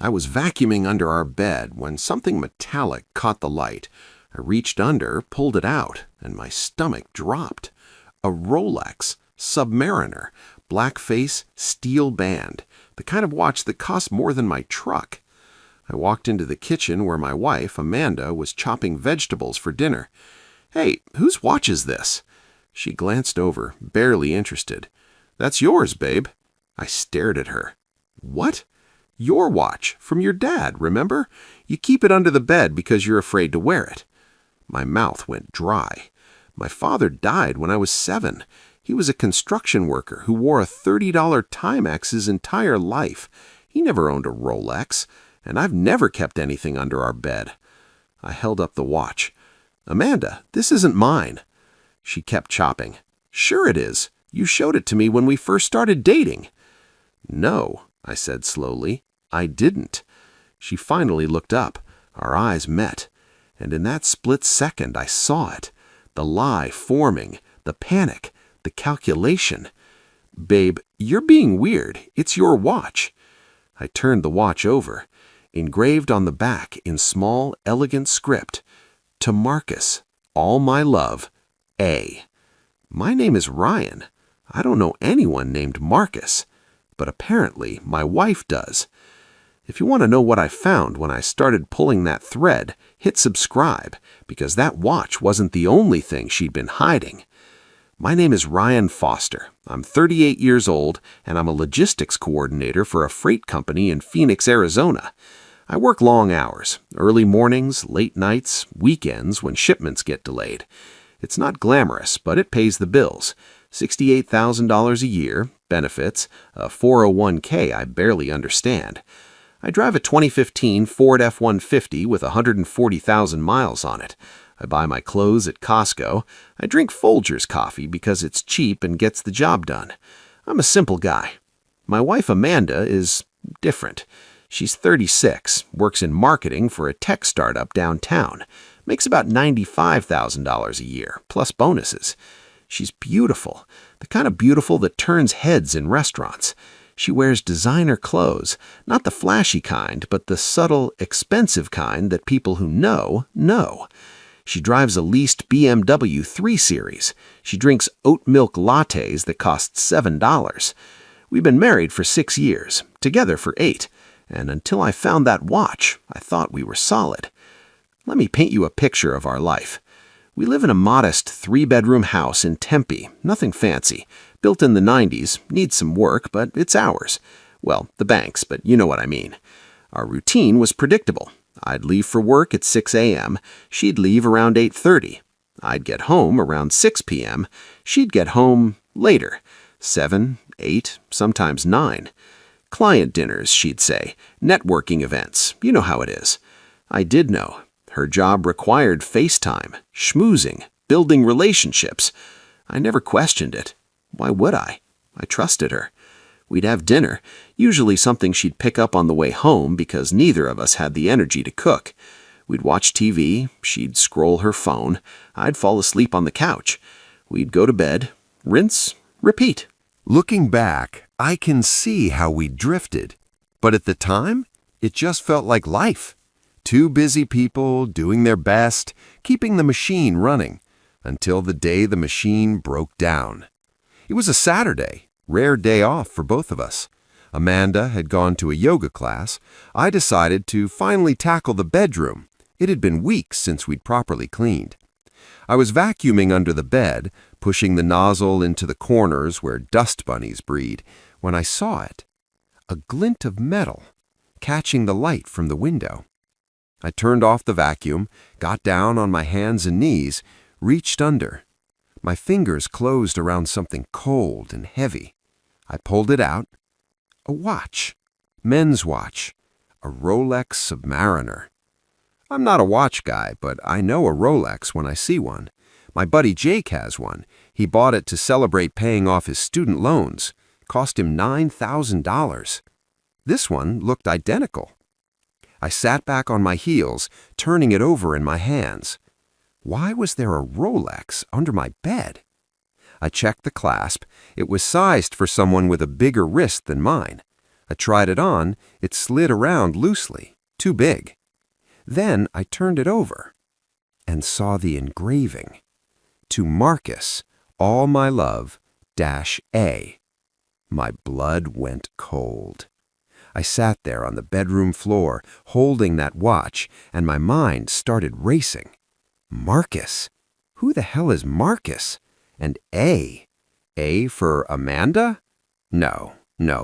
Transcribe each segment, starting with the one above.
I was vacuuming under our bed when something metallic caught the light. I reached under, pulled it out, and my stomach dropped. A Rolex, Submariner, black face, steel band, the kind of watch that cost more than my truck. I walked into the kitchen where my wife, Amanda, was chopping vegetables for dinner. "Hey, whose watch is this?" She glanced over, barely interested. "That's yours, babe." I stared at her. "What?" "Your watch, from your dad, remember? You keep it under the bed because you're afraid to wear it." My mouth went dry. My father died when I was 7. He was a construction worker who wore a $30 Timex his entire life. He never owned a Rolex, and I've never kept anything under our bed. I held up the watch. "Amanda, this isn't mine." She kept chopping. "Sure it is. You showed it to me when we first started dating." "No," I said slowly. "I didn't." She finally looked up. Our eyes met. And in that split second, I saw it. The lie forming, the panic, the calculation. "Babe, you're being weird. It's your watch." I turned the watch over. Engraved on the back in small, elegant script, "To Marcus, all my love, A." My name is Ryan. I don't know anyone named Marcus. But apparently my wife does. If you want to know what I found when I started pulling that thread, hit subscribe, because that watch wasn't the only thing she'd been hiding. My name is Ryan Foster. I'm 38 years old, and I'm a logistics coordinator for a freight company in Phoenix, Arizona. I work long hours, early mornings, late nights, weekends when shipments get delayed. It's not glamorous, but it pays the bills. $68,000 a year, benefits, a 401k I barely understand. I drive a 2015 Ford F-150 with 140,000 miles on it. I buy my clothes at Costco. I drink Folgers coffee because it's cheap and gets the job done. I'm a simple guy. My wife Amanda is different. She's 36, works in marketing for a tech startup downtown, makes about $95,000 a year, plus bonuses. She's beautiful, the kind of beautiful that turns heads in restaurants. She wears designer clothes, not the flashy kind, but the subtle, expensive kind that people who know. She drives a leased BMW 3 Series. She drinks oat milk lattes that cost $7. We've been married for 6 years, together for 8, and until I found that watch, I thought we were solid. Let me paint you a picture of our life. We live in a modest 3-bedroom house in Tempe, nothing fancy. Built in the 90s, needs some work, but it's ours. Well, the bank's, but you know what I mean. Our routine was predictable. I'd leave for work at 6 a.m., she'd leave around 8:30. I'd get home around 6 p.m., she'd get home later, 7, 8, sometimes 9. Client dinners, she'd say, networking events, you know how it is. I did know. Her job required FaceTime, schmoozing, building relationships. I never questioned it. Why would I? I trusted her. We'd have dinner, usually something she'd pick up on the way home because neither of us had the energy to cook. We'd watch TV, she'd scroll her phone, I'd fall asleep on the couch. We'd go to bed, rinse, repeat. Looking back, I can see how we drifted. But at the time, it just felt like life. Two busy people doing their best, keeping the machine running, until the day the machine broke down. It was a Saturday, rare day off for both of us. Amanda had gone to a yoga class. I decided to finally tackle the bedroom. It had been weeks since we'd properly cleaned. I was vacuuming under the bed, pushing the nozzle into the corners where dust bunnies breed, when I saw it. A glint of metal, catching the light from the window. I turned off the vacuum, got down on my hands and knees, reached under. My fingers closed around something cold and heavy. I pulled it out. A watch. Men's watch. A Rolex Submariner. I'm not a watch guy, but I know a Rolex when I see one. My buddy Jake has one. He bought it to celebrate paying off his student loans. Cost him $9,000. This one looked identical. I sat back on my heels, turning it over in my hands. Why was there a Rolex under my bed? I checked the clasp. It was sized for someone with a bigger wrist than mine. I tried it on. It slid around loosely, too big. Then I turned it over and saw the engraving. To Marcus, all my love, -A. My blood went cold. I sat there on the bedroom floor, holding that watch, and my mind started racing. Marcus? Who the hell is Marcus? And A? A for Amanda? No,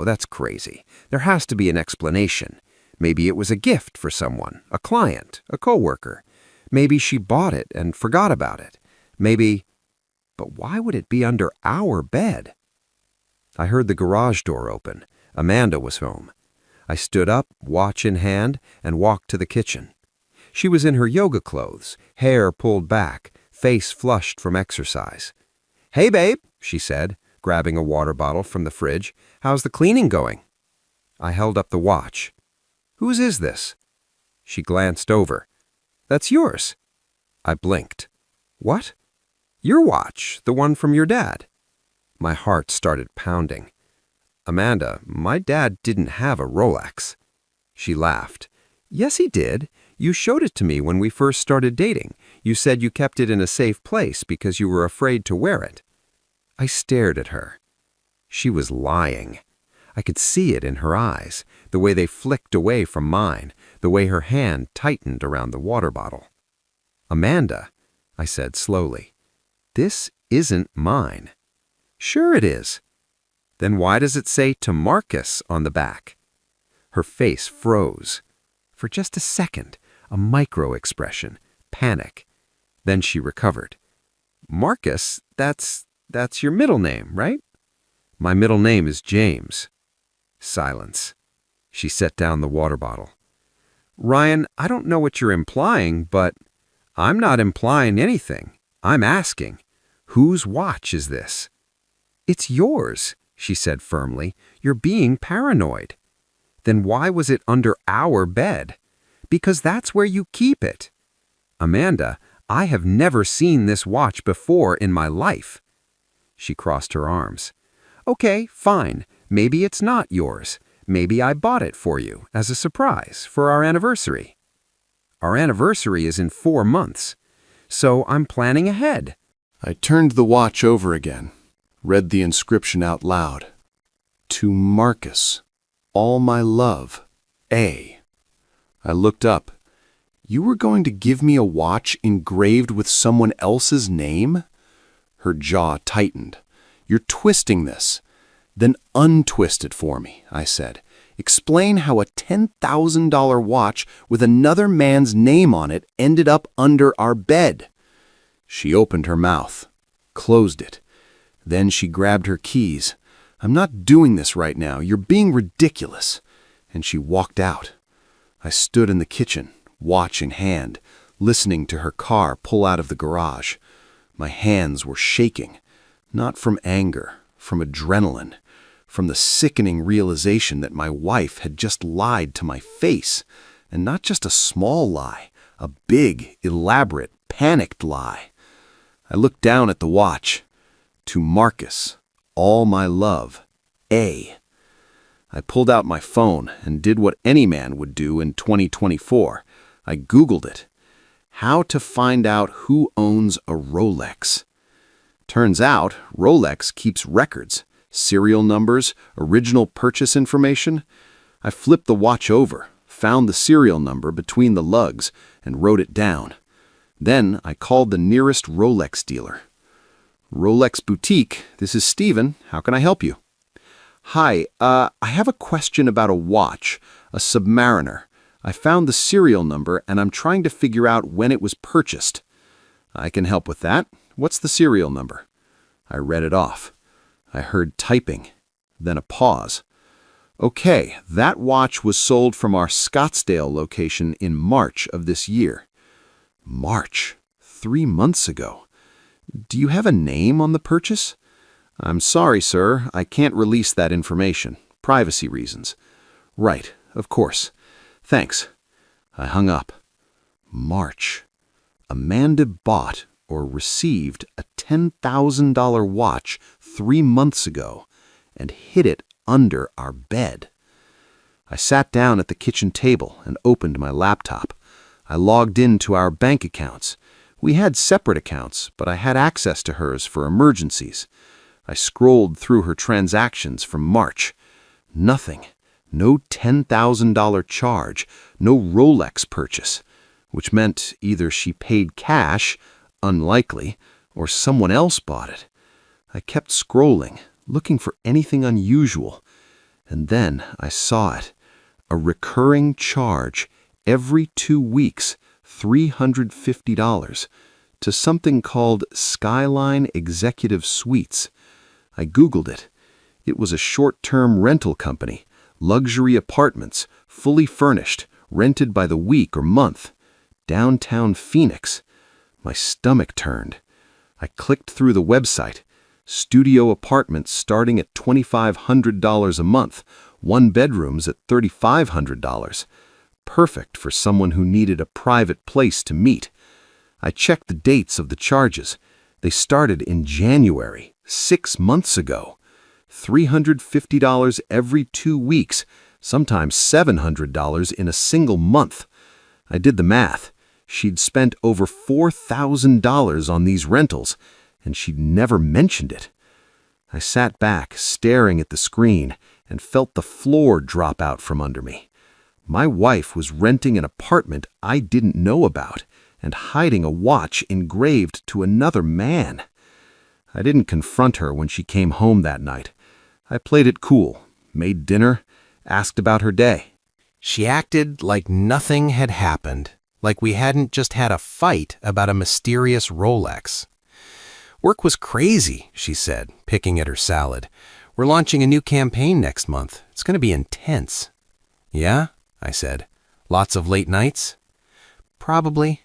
that's crazy. There has to be an explanation. Maybe it was a gift for someone, a client, a coworker. Maybe she bought it and forgot about it. Maybe... But why would it be under our bed? I heard the garage door open. Amanda was home. I stood up, watch in hand, and walked to the kitchen. She was in her yoga clothes, hair pulled back, face flushed from exercise. "Hey, babe," she said, grabbing a water bottle from the fridge. "How's the cleaning going?" I held up the watch. "Whose is this?" She glanced over. "That's yours." I blinked. "What?" "Your watch, the one from your dad." My heart started pounding. "Amanda, my dad didn't have a Rolex." She laughed. "Yes, he did. You showed it to me when we first started dating. You said you kept it in a safe place because you were afraid to wear it." I stared at her. She was lying. I could see it in her eyes, the way they flicked away from mine, the way her hand tightened around the water bottle. "Amanda," I said slowly, "this isn't mine." "Sure it is." "Then why does it say to Marcus on the back?" Her face froze. For just a second, a micro-expression, panic. Then she recovered. "Marcus, that's your middle name, right?" "My middle name is James." Silence. She set down the water bottle. "Ryan, I don't know what you're implying, but..." "I'm not implying anything. I'm asking. Whose watch is this?" "It's yours," she said firmly. "You're being paranoid." "Then why was it under our bed?" "Because that's where you keep it." "Amanda, I have never seen this watch before in my life." She crossed her arms. "Okay, fine. Maybe it's not yours. Maybe I bought it for you as a surprise for our anniversary." "Our anniversary is in 4 months. So I'm planning ahead." I turned the watch over again, read the inscription out loud. To Marcus, all my love, A. I looked up. You were going to give me a watch engraved with someone else's name? Her jaw tightened. You're twisting this. Then untwist it for me, I said. Explain how a $10,000 watch with another man's name on it ended up under our bed. She opened her mouth, closed it. Then she grabbed her keys. I'm not doing this right now. You're being ridiculous. And she walked out. I stood in the kitchen, watch in hand, listening to her car pull out of the garage. My hands were shaking, not from anger, from adrenaline, from the sickening realization that my wife had just lied to my face, and not just a small lie, a big, elaborate, panicked lie. I looked down at the watch. To Marcus, all my love, A. I pulled out my phone and did what any man would do in 2024. I Googled it. How to find out who owns a Rolex. Turns out, Rolex keeps records, serial numbers, original purchase information. I flipped the watch over, found the serial number between the lugs, and wrote it down. Then I called the nearest Rolex dealer. Rolex Boutique, this is Steven. How can I help you? Hi, I have a question about a watch, a Submariner. I found the serial number and I'm trying to figure out when it was purchased. I can help with that. What's the serial number? I read it off. I heard typing, then a pause. Okay, that watch was sold from our Scottsdale location in March of this year. March, 3 months ago. Do you have a name on the purchase? I'm sorry, sir. I can't release that information. Privacy reasons. Right, of course. Thanks. I hung up. March. Amanda bought or received a $10,000 watch 3 months ago and hid it under our bed. I sat down at the kitchen table and opened my laptop. I logged into our bank accounts. We had separate accounts, but I had access to hers for emergencies. I scrolled through her transactions from March. Nothing. No $10,000 charge, no Rolex purchase, which meant either she paid cash, unlikely, or someone else bought it. I kept scrolling, looking for anything unusual, and then I saw it. A recurring charge every 2 weeks, $350, to something called Skyline Executive Suites. I Googled it. It was a short-term rental company, luxury apartments, fully furnished, rented by the week or month. Downtown Phoenix. My stomach turned. I clicked through the website. Studio apartments starting at $2,500 a month, one bedrooms at $3,500. Perfect for someone who needed a private place to meet. I checked the dates of the charges. They started in January, 6 months ago. $350 every 2 weeks, sometimes $700 in a single month. I did the math. She'd spent over $4,000 on these rentals, and she'd never mentioned it. I sat back, staring at the screen, and felt the floor drop out from under me. My wife was renting an apartment I didn't know about and hiding a watch engraved to another man. I didn't confront her when she came home that night. I played it cool, made dinner, asked about her day. She acted like nothing had happened, like we hadn't just had a fight about a mysterious Rolex. "Work was crazy," she said, picking at her salad. "We're launching a new campaign next month. It's going to be intense." "Yeah?" I said. "Lots of late nights?" "Probably."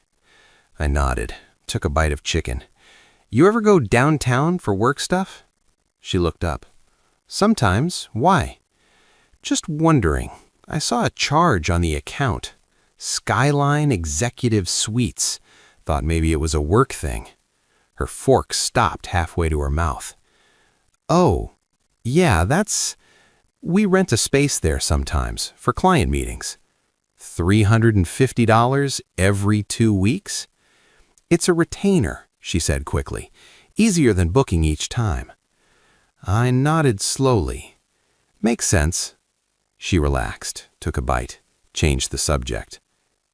I nodded, took a bite of chicken. "You ever go downtown for work stuff?" She looked up. "Sometimes. Why?" "Just wondering. I saw a charge on the account. Skyline Executive Suites. Thought maybe it was a work thing." Her fork stopped halfway to her mouth. "Oh, yeah, we rent a space there sometimes for client meetings." $350 every 2 weeks? "It's a retainer," she said quickly. "Easier than booking each time." I nodded slowly. "Makes sense." She relaxed, took a bite, changed the subject.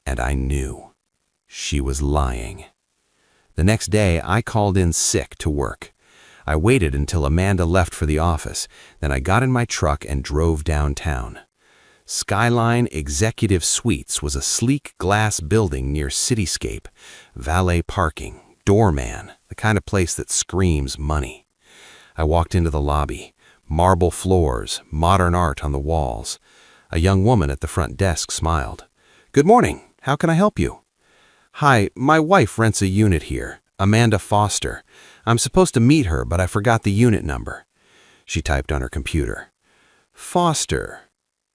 And I knew. She was lying. The next day, I called in sick to work. I waited until Amanda left for the office, then I got in my truck and drove downtown. Skyline Executive Suites was a sleek glass building near Cityscape, valet parking, doorman, the kind of place that screams money. I walked into the lobby, marble floors, modern art on the walls. A young woman at the front desk smiled. "Good morning. How can I help you?" "Hi, my wife rents a unit here, Amanda Foster. I'm supposed to meet her, but I forgot the unit number." She typed on her computer. "Foster.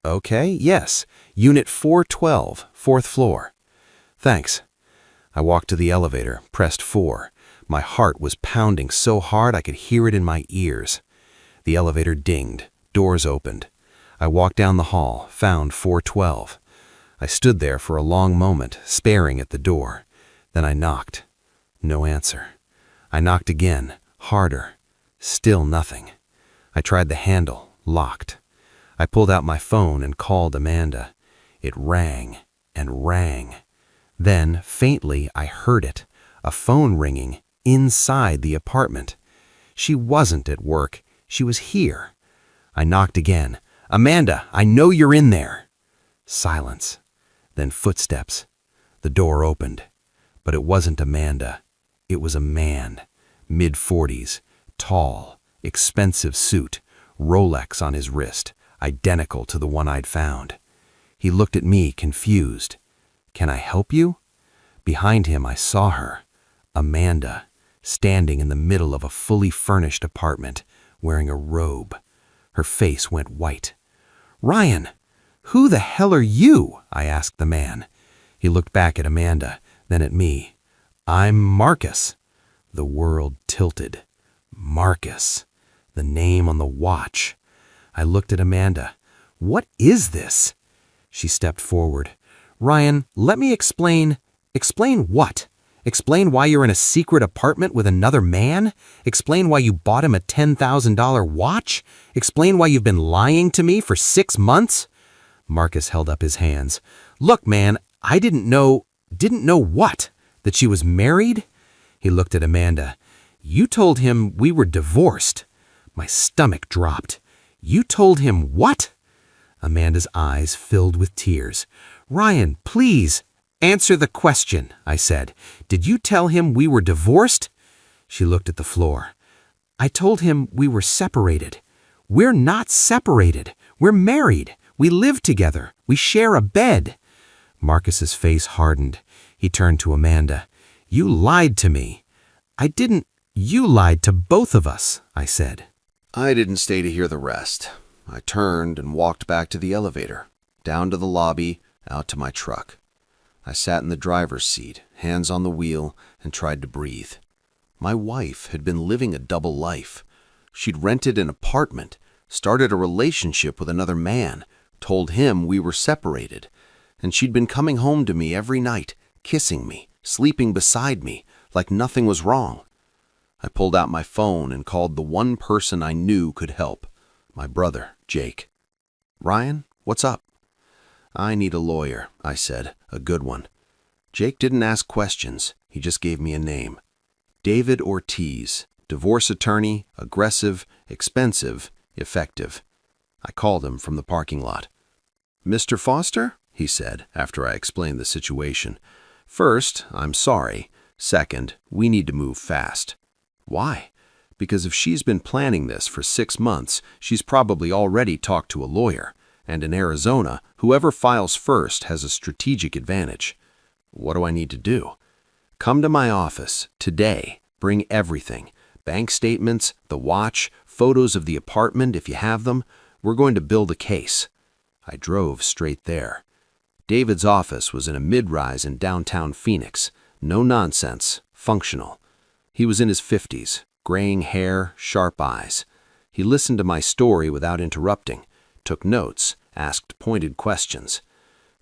Okay, yes, unit 412, 4th floor. Thanks." I walked to the elevator, pressed 4. My heart was pounding so hard I could hear it in my ears. The elevator dinged, doors opened. I walked down the hall, found 412. I stood there for a long moment, staring at the door. Then I knocked. No answer. I knocked again, harder. Still nothing. I tried the handle, locked. I pulled out my phone and called Amanda. It rang and rang. Then, faintly, I heard it, a phone ringing inside the apartment. She wasn't at work. She was here. I knocked again. "Amanda, I know you're in there." Silence. Then footsteps. The door opened. But it wasn't Amanda. It was a man, mid-40s, tall, expensive suit, Rolex on his wrist, identical to the one I'd found. He looked at me, confused. "Can I help you?" Behind him, I saw her, Amanda, standing in the middle of a fully furnished apartment, wearing a robe. Her face went white. "Ryan, who the hell are you?" I asked the man. He looked back at Amanda, then at me. "I'm Marcus." The world tilted. Marcus. The name on the watch. I looked at Amanda. "What is this?" She stepped forward. "Ryan, let me explain." "Explain what? Explain why you're in a secret apartment with another man? Explain why you bought him a $10,000 watch? Explain why you've been lying to me for 6 months?" Marcus held up his hands. "Look, man, I didn't know what? That she was married?" He looked at Amanda. "You told him we were divorced." My stomach dropped. "You told him what?" Amanda's eyes filled with tears. "Ryan, please, answer the question," I said. "Did you tell him we were divorced?" She looked at the floor. "I told him we were separated." "We're not separated. We're married. We live together. We share a bed." Marcus's face hardened. He turned to Amanda. "You lied to me." "I didn't. You lied to both of us," I said. I didn't stay to hear the rest. I turned and walked back to the elevator, down to the lobby, out to my truck. I sat in the driver's seat, hands on the wheel, and tried to breathe. My wife had been living a double life. She'd rented an apartment, started a relationship with another man, told him we were separated, and she'd been coming home to me every night, kissing me, sleeping beside me, like nothing was wrong. I pulled out my phone and called the one person I knew could help, my brother, Jake. "Ryan, what's up?" "I need a lawyer," I said, "a good one." Jake didn't ask questions. He just gave me a name. David Ortiz, divorce attorney, aggressive, expensive, effective. I called him from the parking lot. "Mr. Foster?" he said, after I explained the situation. "First, I'm sorry. Second, we need to move fast." "Why?" "Because if she's been planning this for 6 months, she's probably already talked to a lawyer. And in Arizona, whoever files first has a strategic advantage." "What do I need to do?" "Come to my office, today. Bring everything. Bank statements, the watch, photos of the apartment if you have them. We're going to build a case." I drove straight there. David's office was in a mid-rise in downtown Phoenix. No nonsense, functional. He was in his 50s, graying hair, sharp eyes. He listened to my story without interrupting, took notes, asked pointed questions.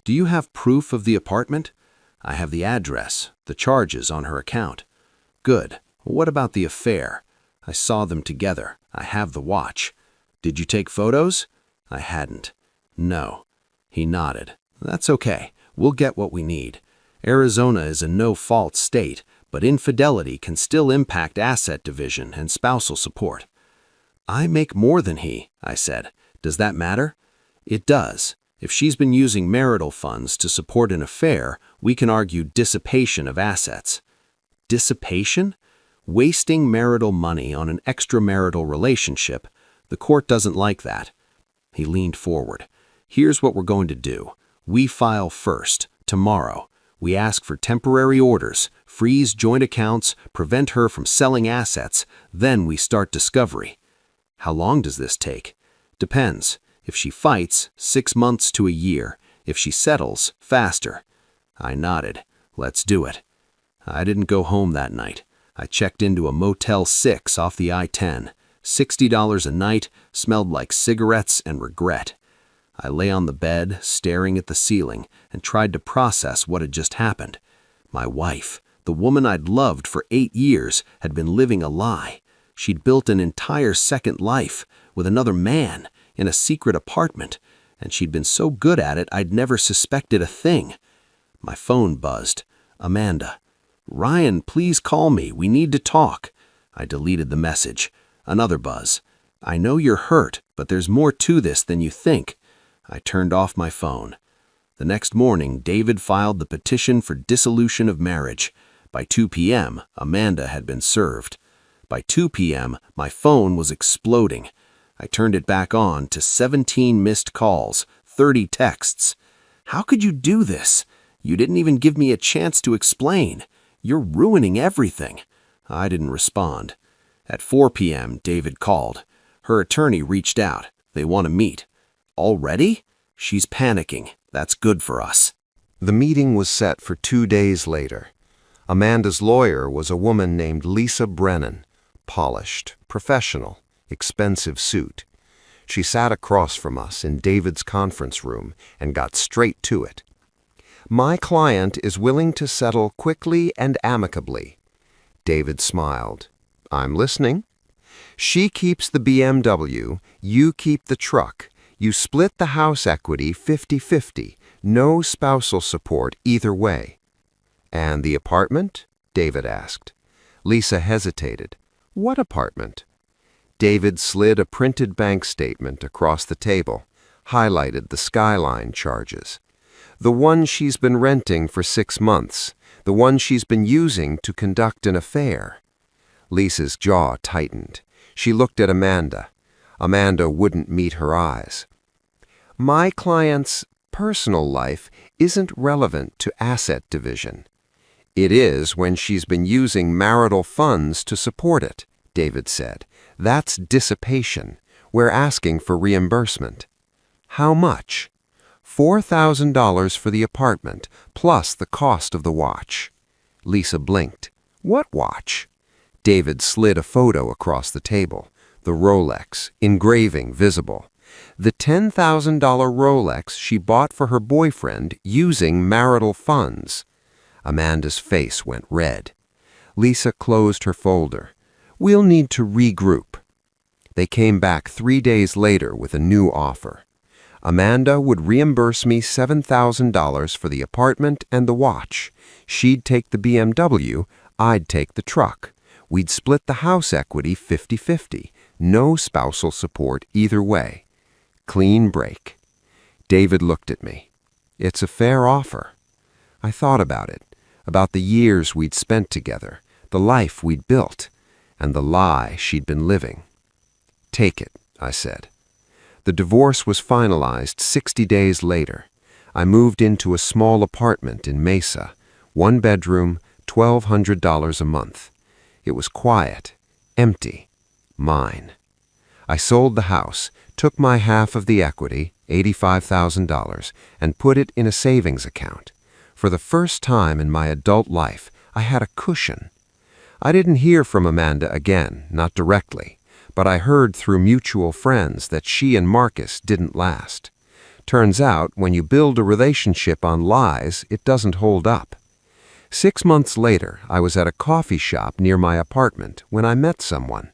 "Do you have proof of the apartment?" "I have the address, the charges on her account." "Good. What about the affair?" "I saw them together. I have the watch." "Did you take photos?" "I hadn't." "No." He nodded. "That's okay. We'll get what we need. Arizona is a no-fault state, but infidelity can still impact asset division and spousal support." "I make more than he," I said. "Does that matter?" "It does. If she's been using marital funds to support an affair, we can argue dissipation of assets." "Dissipation?" "Wasting marital money on an extramarital relationship. The court doesn't like that." He leaned forward. "Here's what we're going to do. We file first, tomorrow. We ask for temporary orders, freeze joint accounts, prevent her from selling assets. Then we start discovery." "How long does this take?" "Depends. If she fights, 6 months to a year. If she settles, faster." I nodded. "Let's do it." I didn't go home that night. I checked into a Motel 6 off the I-10. $60 a night, smelled like cigarettes and regret. I lay on the bed, staring at the ceiling, and tried to process what had just happened. My wife, the woman I'd loved for 8 years, had been living a lie. She'd built an entire second life with another man in a secret apartment, and she'd been so good at it I'd never suspected a thing. My phone buzzed. "Amanda." "Ryan, please call me. We need to talk." I deleted the message. Another buzz. "I know you're hurt, but there's more to this than you think." I turned off my phone. The next morning, David filed the petition for dissolution of marriage. By 2 p.m., Amanda had been served. By 2 p.m., my phone was exploding. I turned it back on to 17 missed calls, 30 texts. "How could you do this? You didn't even give me a chance to explain. You're ruining everything." I didn't respond. At 4 p.m., David called. Her attorney reached out. They want to meet. "Already?" "She's panicking. That's good for us." The meeting was set for 2 days later. Amanda's lawyer was a woman named Lisa Brennan, polished, professional, expensive suit. She sat across from us in David's conference room and got straight to it. My client is willing to settle quickly and amicably. David smiled. I'm listening. She keeps the BMW, you keep the truck. You split the house equity 50-50. No spousal support either way. And the apartment? David asked. Lisa hesitated. What apartment? David slid a printed bank statement across the table, highlighted the Skyline charges. The one she's been renting for 6 months, the one she's been using to conduct an affair. Lisa's jaw tightened. She looked at Amanda. Amanda wouldn't meet her eyes. My client's personal life isn't relevant to asset division. It is when she's been using marital funds to support it, David said. That's dissipation. We're asking for reimbursement. How much? $4,000 for the apartment, plus the cost of the watch. Lisa blinked. What watch? David slid a photo across the table. The Rolex, engraving visible. The $10,000 Rolex she bought for her boyfriend using marital funds. Amanda's face went red. Lisa closed her folder. We'll need to regroup. They came back 3 days later with a new offer. Amanda would reimburse me $7,000 for the apartment and the watch. She'd take the BMW, I'd take the truck. We'd split the house equity 50-50. No spousal support either way. Clean break. David looked at me. It's a fair offer. I thought about it, about the years we'd spent together, the life we'd built, and the lie she'd been living. Take it, I said. The divorce was finalized 60 days later. I moved into a small apartment in Mesa, 1 bedroom, $1,200 a month. It was quiet, empty, mine. I sold the house, took my half of the equity, $85,000, and put it in a savings account. For the first time in my adult life, I had a cushion. I didn't hear from Amanda again, not directly, but I heard through mutual friends that she and Marcus didn't last. Turns out, when you build a relationship on lies, it doesn't hold up. 6 months later, I was at a coffee shop near my apartment when I met someone.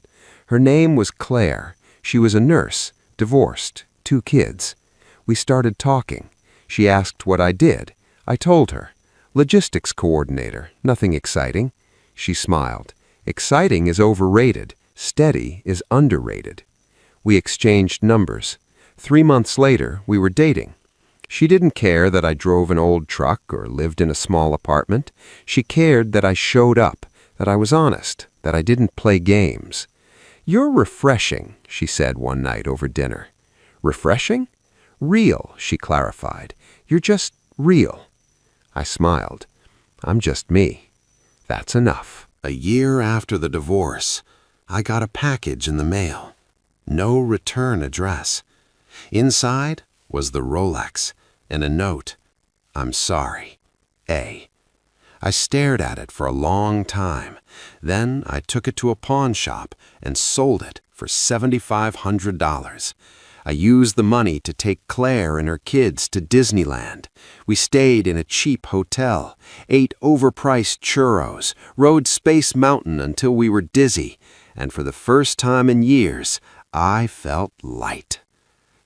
Her name was Claire. She was a nurse, divorced, 2 kids. We started talking. She asked what I did. I told her. Logistics coordinator, nothing exciting. She smiled. Exciting is overrated. Steady is underrated. We exchanged numbers. 3 months later, we were dating. She didn't care that I drove an old truck or lived in a small apartment. She cared that I showed up, that I was honest, that I didn't play games. You're refreshing, she said one night over dinner. Refreshing? Real, she clarified. You're just real. I smiled. I'm just me. That's enough. A year after the divorce, I got a package in the mail. No return address. Inside was the Rolex and a note. I'm sorry. A. I stared at it for a long time. Then I took it to a pawn shop and sold it for $7,500. I used the money to take Claire and her kids to Disneyland. We stayed in a cheap hotel, ate overpriced churros, rode Space Mountain until we were dizzy, and for the first time in years, I felt light.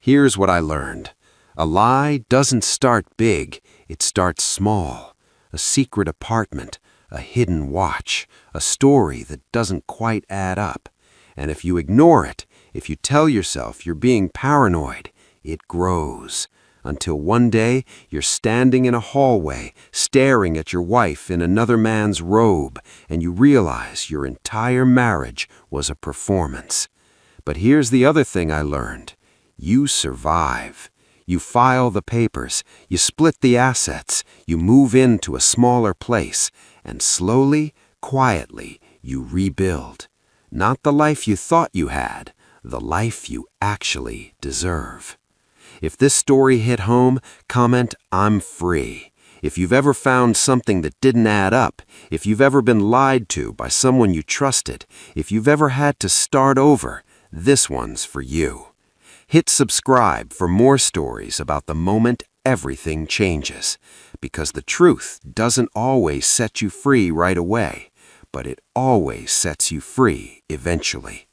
Here's what I learned. A lie doesn't start big, it starts small. A secret apartment, a hidden watch, a story that doesn't quite add up. And if you ignore it, if you tell yourself you're being paranoid, it grows. Until one day, you're standing in a hallway, staring at your wife in another man's robe, and you realize your entire marriage was a performance. But here's the other thing I learned. You survive. You file the papers, you split the assets, you move into a smaller place, and slowly, quietly, you rebuild. Not the life you thought you had, the life you actually deserve. If this story hit home, comment, I'm free. If you've ever found something that didn't add up, if you've ever been lied to by someone you trusted, if you've ever had to start over, this one's for you. Hit subscribe for more stories about the moment everything changes, because the truth doesn't always set you free right away, but it always sets you free eventually.